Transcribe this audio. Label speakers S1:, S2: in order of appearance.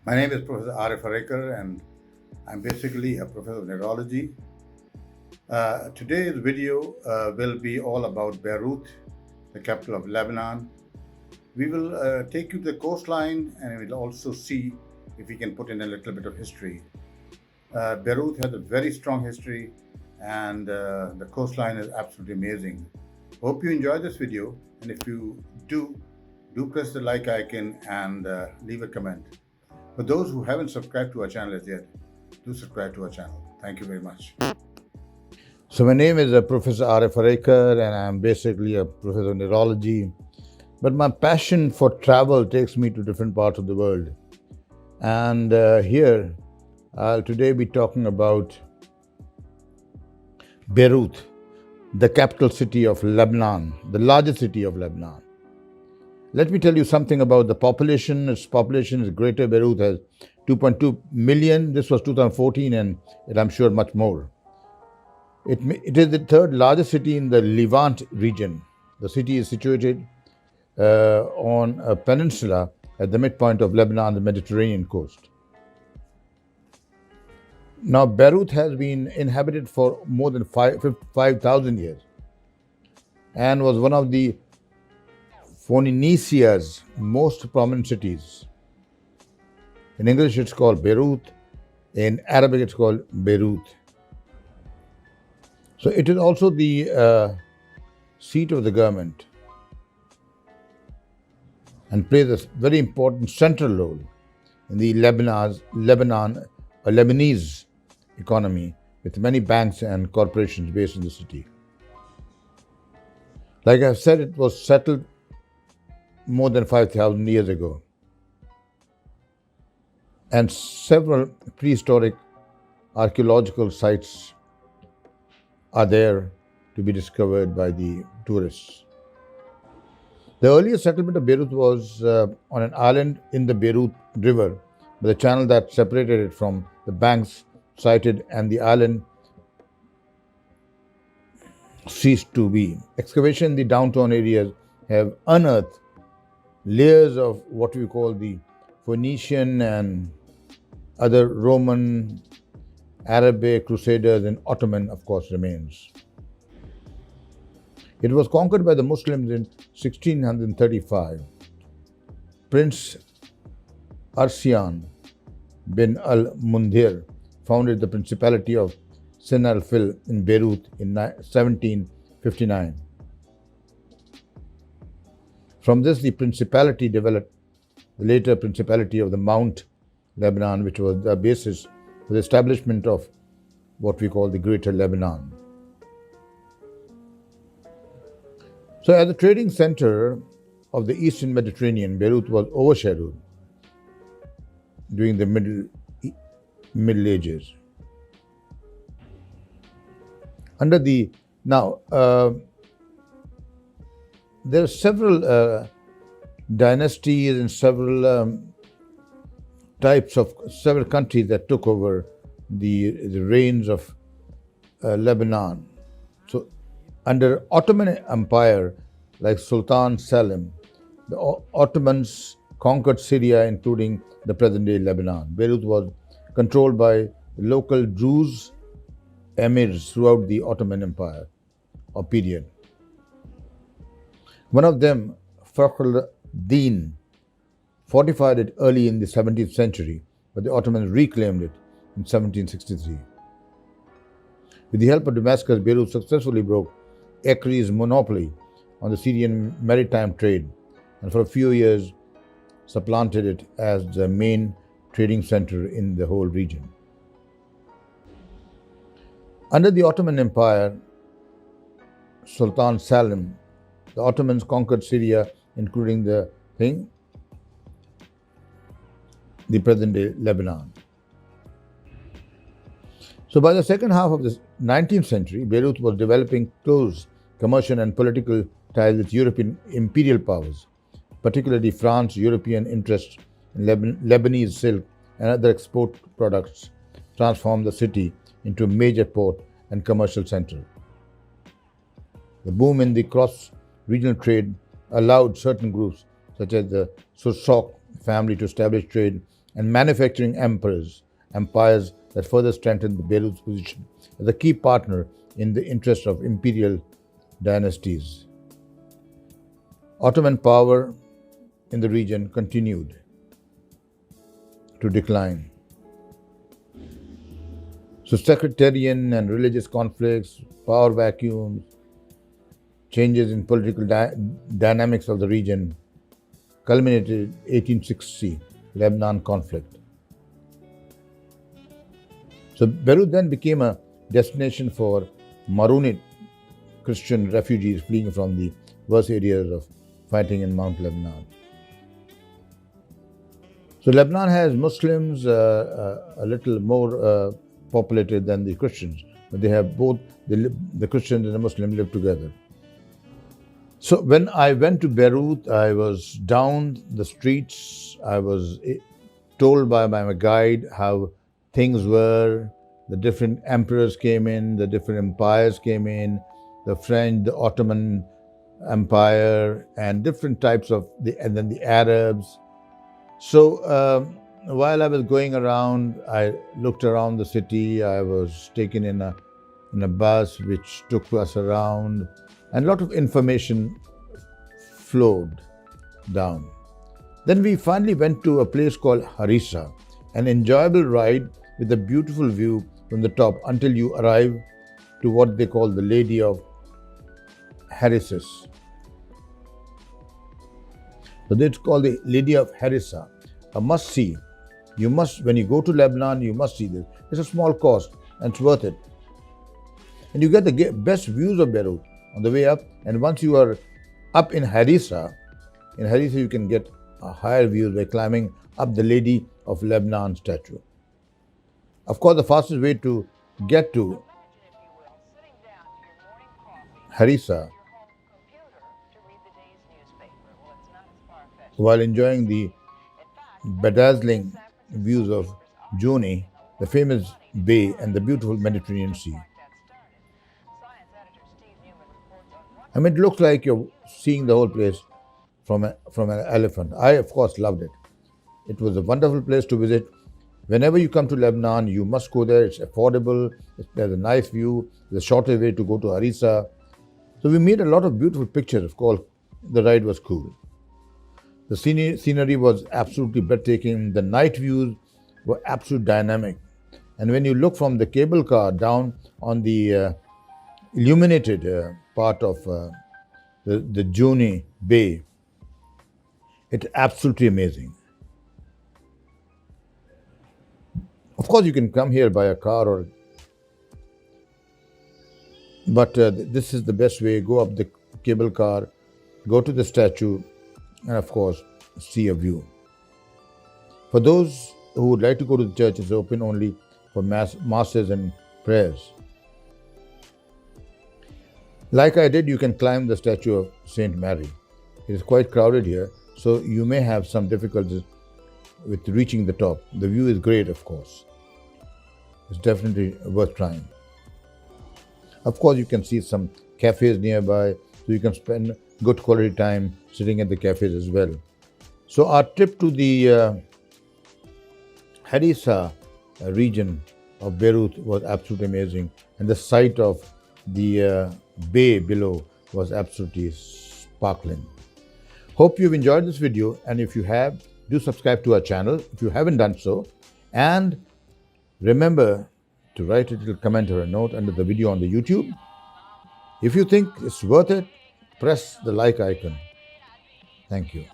S1: My name is Professor Arif Herekar, and I'm basically a professor of neurology. Today's video will be all about Beirut, the capital of Lebanon. We will take you to the coastline, and we'll also see if we can put in a little bit of history. Beirut has a very strong history, and the coastline is absolutely amazing. Hope you enjoy this video, and if you do press the like icon and leave a comment. For those who haven't subscribed to our channel as yet, do subscribe to our channel. Thank you very much. So my name is Professor Arif Herekar, and I'm basically a professor of neurology. But my passion for travel takes me to different parts of the world. And here, I'll today be talking about Beirut, the capital city of Lebanon, the largest city of Lebanon. Let me tell you something about the population. Its population is greater. Beirut has 2.2 million. This was 2014, and I'm sure much more. It is the third largest city in the Levant region. The city is situated on a peninsula at the midpoint of Lebanon, the Mediterranean coast. Now, Beirut has been inhabited for more than 5,000 years and was one of the Phoenicia's most prominent cities. In English, it's called Beirut. In Arabic, it's called Beirut. So it is also the seat of the government and plays a very important central role in the Lebanese economy, with many banks and corporations based in the city. Like I've said, it was settled more than 5,000 years ago, and several prehistoric archaeological sites are there to be discovered by the tourists. The earliest settlement of Beirut was on an island in the Beirut River, but the channel that separated it from the banks sighted and the island ceased to be. Excavation in the downtown areas have unearthed layers of what we call the Phoenician and other Roman, Arabic, Crusaders, and Ottoman, of course, remains. It was conquered by the Muslims in 1635. Prince Arsian bin al-Mundhir founded the Principality of Sin al-Fil in Beirut in 1759. From this, the principality developed the later Principality of the Mount Lebanon, which was the basis for the establishment of what we call the Greater Lebanon. So, as a trading center of the Eastern Mediterranean, Beirut was overshadowed during the Middle Ages. There are several dynasties and several types of several countries that took over the reigns of Lebanon. So, under Ottoman Empire, like Sultan Selim, the Ottomans conquered Syria, including the present-day Lebanon. Beirut was controlled by local Druze emirs throughout the Ottoman Empire or period. One of them, Fakhr al-Din, fortified it early in the 17th century, but the Ottomans reclaimed it in 1763. With the help of Damascus, Beirut successfully broke Acre's monopoly on the Syrian maritime trade, and for a few years supplanted it as the main trading center in the whole region. Under the Ottoman Empire, Sultan Selim, the Ottomans conquered Syria, including the present-day Lebanon. So by the second half of the 19th century, Beirut was developing close commercial and political ties with European imperial powers, particularly France. European interests in Lebanese silk and other export products transformed the city into a major port and commercial center. The boom in the cross-regional trade allowed certain groups, such as the Sursock family, to establish trade and manufacturing empires that further strengthened the Beirut's position as a key partner in the interest of imperial dynasties. Ottoman power in the region continued to decline. So sectarian and religious conflicts, power vacuums, changes in political dynamics of the region culminated in 1860 Lebanon conflict. So Beirut then became a destination for Maronite Christian refugees fleeing from the worst areas of fighting in Mount Lebanon. So Lebanon has Muslims a little more populated than the Christians, but they have both the Christians and the Muslims live together. So when I went to Beirut, I was down the streets. I was told by my guide how things were. The different emperors came in, the different empires came in, the French, the Ottoman Empire, and different types of and then the Arabs. So while I was going around, I looked around the city. I was taken in a bus which took us around, and a lot of information flowed down. Then we finally went to a place called Harissa, an enjoyable ride with a beautiful view from the top until you arrive to what they call the Lady of Harissa. So it's called the Lady of Harissa, a must-see. You must, when you go to Lebanon, you must see this. It's a small cost and it's worth it. And you get the best views of Beirut on the way up. And once you are up in Harissa you can get a higher view by climbing up the Lady of Lebanon statue. Of course, the fastest way to get to Harissa while enjoying the bedazzling views of Joni, the famous bay, and the beautiful Mediterranean Sea. I mean, it looks like you're seeing the whole place from an elephant. I, of course, loved it. It was a wonderful place to visit. Whenever you come to Lebanon, you must go there. It's affordable. There's a nice view. There's a shorter way to go to Harissa. So we made a lot of beautiful pictures. Of course, the ride was cool. The scenery was absolutely breathtaking. The night views were absolutely dynamic. And when you look from the cable car down on the illuminated part of the Joni Bay, it's absolutely amazing. Of course, you can come here by a car, but this is the best way. Go up the cable car, go to the statue, and of course, see a view. For those who would like to go to the church, it's open only for masses and prayers. Like I did, you can climb the statue of Saint Mary. It is quite crowded here, so you may have some difficulties with reaching the top. The view is great, of course. It's definitely worth trying. Of course, you can see some cafes nearby, so you can spend good quality time sitting at the cafes as well. So our trip to the Harissa region of Beirut was absolutely amazing, and the sight of the bay below was absolutely sparkling. Hope you've enjoyed this video, and if you have, do subscribe to our channel if you haven't done so, and remember to write a little comment or a note under the video on the YouTube. If you think it's worth it, press the like icon. Thank you.